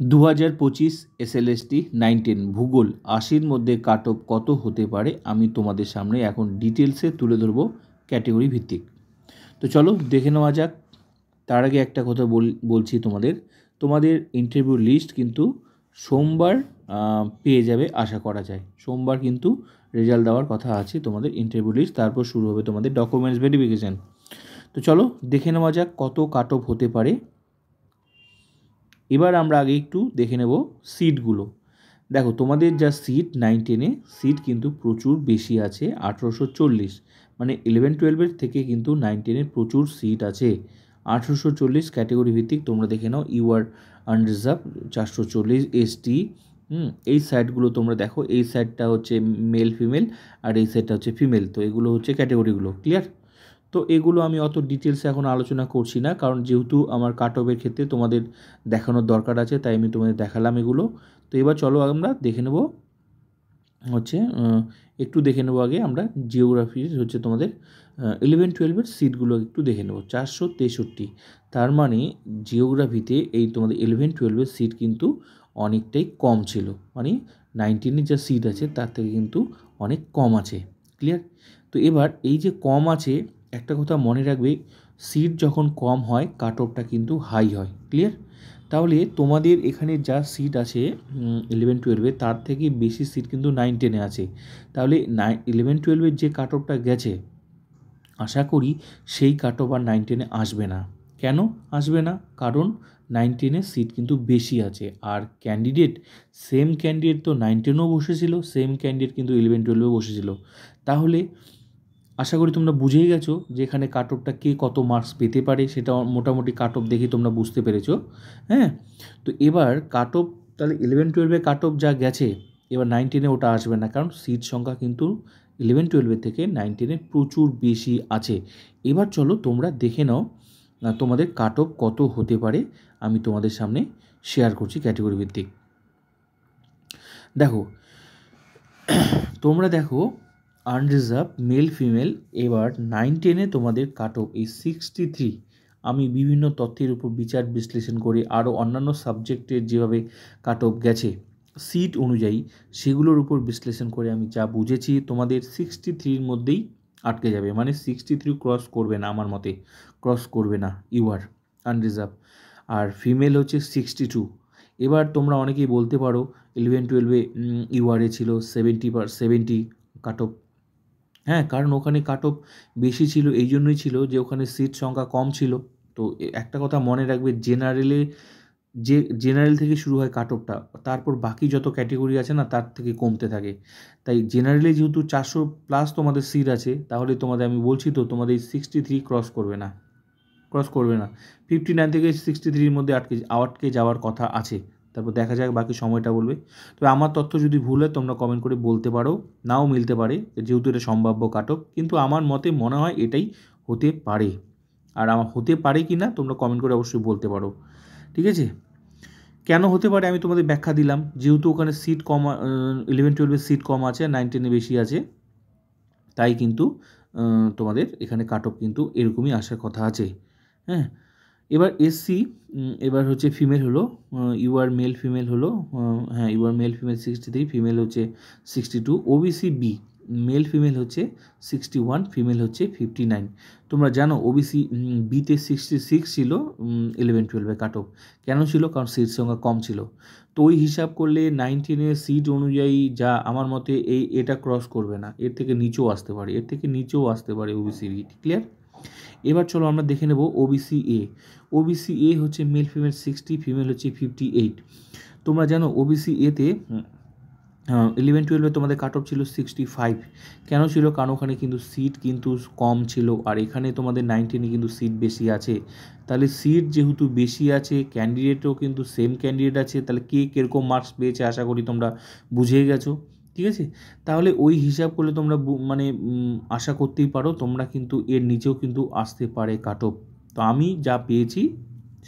2025 SLST 9-10 ভূগোল 80-র মধ্যে cut off কত হতে পারে আমি তোমাদের সামনে এখন ডিটেলসে তুলে ধরবো ক্যাটেগরি ভিত্তিক। তো চলো দেখে নেওয়া যাক। তার আগে একটা কথা বলছি তোমাদের ইন্টারভিউ লিস্ট কিন্তু সোমবার পেয়ে যাবে আশা করা যায়। সোমবার কিন্তু রেজাল্ট দেওয়ার কথা আছে তোমাদের ইন্টারভিউ লিস্ট, তারপর শুরু হবে তোমাদের ডকুমেন্টস ভেরিফিকেশান। তো চলো দেখে নেওয়া যাক কত কাট অফ হতে পারে। এবার আমরা আগে একটু দেখে নেব সিটগুলো। দেখো তোমাদের যা সিট 9-10-এ সিট কিন্তু প্রচুর বেশি আছে, 1840, মানে 11-12-এর থেকে কিন্তু 9-10-এ প্রচুর সিট আছে। 1840 ক্যাটেগরি ভিত্তিক তোমরা দেখে নাও। ইউআর আনরিজার্ভ 440, এসটি, এই সাইডগুলো তোমরা দেখো। এই সাইডটা হচ্ছে মেল ফিমেল আর এই সাইডটা হচ্ছে ফিমেল। তো এগুলো হচ্ছে ক্যাটেগরিগুলো, ক্লিয়ার? তো এগুলো আমি অত ডিটেলসে এখন আলোচনা করছি না, কারণ যেহেতু আমার কাট অফের ক্ষেত্রে তোমাদের দেখানোর দরকার আছে, তাই আমি তোমাদের দেখালাম এগুলো। তো এবার চলো আমরা দেখে নেব হচ্ছে একটু দেখে নেবো আগে আমরা জিওগ্রাফির হচ্ছে তোমাদের 11-12-এর সিটগুলো একটু দেখে নেব। 463, তার মানে জিওগ্রাফিতে এই তোমাদের 11-12-এর সিট কিন্তু অনেকটাই কম ছিল, মানে 9-10-এর যা সিট আছে তার থেকে কিন্তু অনেক কম আছে, ক্লিয়ার? তো এবার এই যে কম আছে, একটা কথা মনে রাখবে, সিট যখন কম হয় কাট অফটা কিন্তু হাই হয়, ক্লিয়ার? তাহলে তোমাদের এখানে যা সিট আছে 11-12-এ তার থেকে বেশি সিট কিন্তু 9-10-এ আছে। তাহলে 11-12-এর যে কাট অফটা গেছে, আশা করি সেই কাট অফ আর 9-10-এ আসবে না। কেন আসবে না? কারণ 9-10-এ সিট কিন্তু বেশি আছে। আর সেম ক্যান্ডিডেট তো 9-10-এও বসেছিল, সেম ক্যান্ডিডেট কিন্তু 11-12-এও বসেছিল। তাহলে আশা করি তোমরা বুঝেই গেছো যে এখানে কাট অফটা কে কত মার্কস পেতে পারে, সেটা মোটামুটি কাট অফ দেখে তোমরা বুঝতে পেরেছো। হ্যাঁ, তো এবার কাট অফ তাহলে 11-12-এ কাট অফ যা গেছে, এবার 9-10-এ ওটা আসবে না, কারণ সিট সংখ্যা কিন্তু 11-12-এর থেকে 9-10-এ প্রচুর বেশি আছে। এবার চলো তোমরা দেখে নাও তোমাদের কাট অফ কত হতে পারে, আমি তোমাদের সামনে শেয়ার করছি ক্যাটেগরি ভিত্তিক। দেখো তোমরা দেখো আনরিজার্ভ মেল ফিমেল এবার 9-10-এ তোমাদের কাট অফ এই 63। আমি বিভিন্ন তথ্যের উপর বিচার বিশ্লেষণ করে আরও অন্যান্য সাবজেক্টের যেভাবে কাট অফ গেছে সিট অনুযায়ী, সেগুলোর উপর বিশ্লেষণ করে আমি যা বুঝেছি তোমাদের 63-র মধ্যেই আটকে যাবে, মানে 63 ক্রস করবে না, আমার মতে ক্রস করবে না ইউআর আনরিজার্ভ। আর ফিমেল হচ্ছে 62। এবার তোমরা অনেকেই বলতে পারো 11-12-এ ইউআরএ ছিল 70 কাট অফ। হ্যাঁ, কারণ ওখানে কাট অফ বেশি ছিল, এই জন্যই ছিল যে ওখানে সিট সংখ্যা কম ছিল। তো একটা কথা মনে রাখবে, জেনারেল থেকে শুরু হয় কাট অফটা, তারপর বাকি যত ক্যাটেগরি আছে না তার থেকে কমতে থাকে। তাই জেনারেলে যেহেতু 400+ তোমাদের সিট আছে, তাহলে তোমাদের আমি বলছি তো তোমাদের 63 ক্রস করবে না, 59 থেকে 63-র মধ্যে আটকে যাওয়ার কথা আছে। তারপর দেখা যাক বাকি সময়টা বলবে। তবে আমার তথ্য যদি ভুল হয় তোমরা কমেন্ট করে বলতে পারো, নাও মিলতে পারে, যেহেতু এটা সম্ভাব্য কাট অফ, কিন্তু আমার মতে মনে হয় এটাই হতে পারে। আর আমার হতে পারে কি না তোমরা কমেন্ট করে অবশ্যই বলতে পারো, ঠিক আছে? কেন হতে পারে আমি তোমাদের ব্যাখ্যা দিলাম, যেহেতু ওখানে সিট কম, 11-12-এর সিট কম আছে, 9-10-এ বেশি আছে, তাই কিন্তু তোমাদের এখানে কাট অফ কিন্তু এরকমই আসার কথা আছে। হ্যাঁ, এবার এসসি, এবার হচ্ছে ফিমেল হলো, ইউআর মেল ফিমেল হলো, হ্যাঁ ইউআর মেল ফিমেল 63, ফিমেল হচ্ছে 62। ওবিসি বি মেল ফিমেল হচ্ছে 61, ফিমেল হচ্ছে 59। তোমরা জানো ওবিসি বিতে 66 ছিল 11-12-এ কাট অফ। কেন ছিল? কারণ সিট সংখ্যা কম ছিল। তো ওই হিসাব করলে 9-10-এর সিট অনুযায়ী যা আমার মতে এটা ক্রস করবে না, এর থেকে নিচেও আসতে পারে ওবিসি বি, ক্লিয়ার? এবার চলো আমরা দেখে নেব ওবিসি এ হচ্ছে মেল ফিমেল 60, ফিমেল হচ্ছে 58। তোমরা জানো ওবিসি এতে 11-12-এ তোমাদের কাট অফ ছিল 65। কেন ছিল? কারণ ওখানে কিন্তু সিট কিন্তু কম ছিল, আর এখানে তোমাদের 9-10-এ কিন্তু সিট বেশি আছে। তাহলে সিট যেহেতু বেশি আছে, ক্যান্ডিডেটও কিন্তু সেম ক্যান্ডিডেট আছে, তাহলে কে কীরকম মার্কস পেয়েছে আশা করি তোমরা বুঝেই গেছো, ঠিক আছে? তাহলে ওই হিসাব করলে তোমরা মানে আশা করতেই পারো তোমরা কিন্তু এর নিচেও কিন্তু আসতে পারে কাট অফ। তো আমি যা পেয়েছি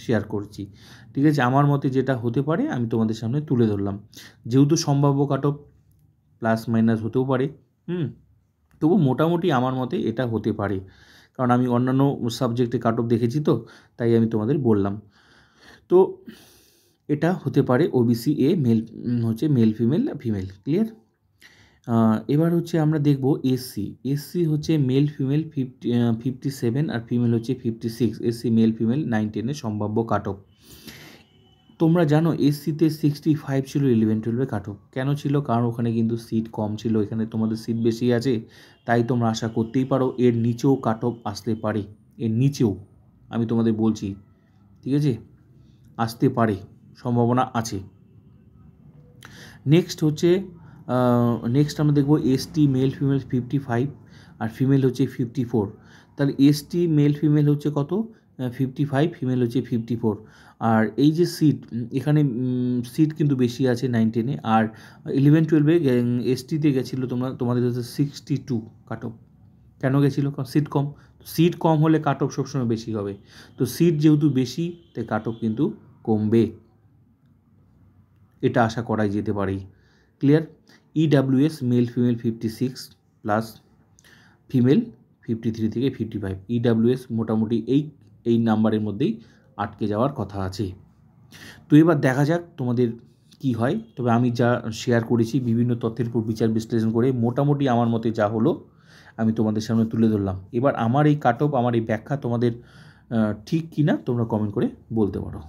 শেয়ার করছি, ঠিক আছে? আমার মতে যেটা হতে পারে আমি তোমাদের সামনে তুলে ধরলাম। যেহেতু সম্ভাব্য কাট অফ প্লাস মাইনাস হতেও পারে, তবু মোটামুটি আমার মতে এটা হতে পারে, কারণ আমি অন্যান্য সাবজেক্টে কাট অফ দেখেছি, তো তাই আমি তোমাদের বললাম। তো এটা হতে পারে ওবিসি এ মেল, হচ্ছে মেল ফিমেল ফিমেল। ক্লিয়ার? এবার হচ্ছে আমরা দেখব এসসি। এসসি হচ্ছে মেল ফিমেল 57 আর ফিমেল হচ্ছে 56। এসসি মেল ফিমেল 9 10 সম্ভাব্য কাট অফ। তোমরা জানো এসসিতে 65 ছিল 11-12 কাট অফ। কেন ছিল? কারণ ওখানে কিন্তু সিট কম ছিল, এখানে তোমাদের সিট বেশি আছে, তাই তোমরা আশা করতেই পারো এর নিচেও কাট অফ আসতে পারে। এর নিচেও আমি তোমাদের বলছি, ঠিক আছে, আসতে পারে, সম্ভাবনা আছে। নেক্সট হচ্ছে নেক্সট আমরা দেখব এসটি মেল ফিমেল 55 আর ফিমেল হচ্ছে 54। তাহলে এসটি মেল ফিমেল হচ্ছে কত? 55, ফিমেল হচ্ছে 54। আর এই যে সিট, এখানে সিট কিন্তু বেশি আছে 9 10-এ, আর 11-12-এ এসটিতে গেছিলো তোমাদের হচ্ছে 62 কাট অফ। কেন গেছিলো? কারণ সিট কম। সিট কম হলে কাট অফ সবসময় বেশি হবে, তো সিট যেহেতু বেশি তাই কাট অফ কিন্তু কমবে, এটা আশা করাই যেতে পারে। Clear? EWS male female 56 plus female 53 থেকে 55। ইডাব্লিউএস মোটামুটি এই নাম্বারের মধ্যেই আটকে যাওয়ার কথা আছে। তো এবার দেখা যাক তোমাদের কি হয়। তবে আমি যা শেয়ার করেছি বিভিন্ন তথ্যের উপর বিচার বিশ্লেষণ করে মোটামুটি আমার মতে যা হলো আমি তোমাদের সামনে তুলে ধরলাম। এবার আমার এই কাট অফ, আমার এই ব্যাখ্যা তোমাদের ঠিক কি না তোমরা কমেন্ট করে বলতে পারো।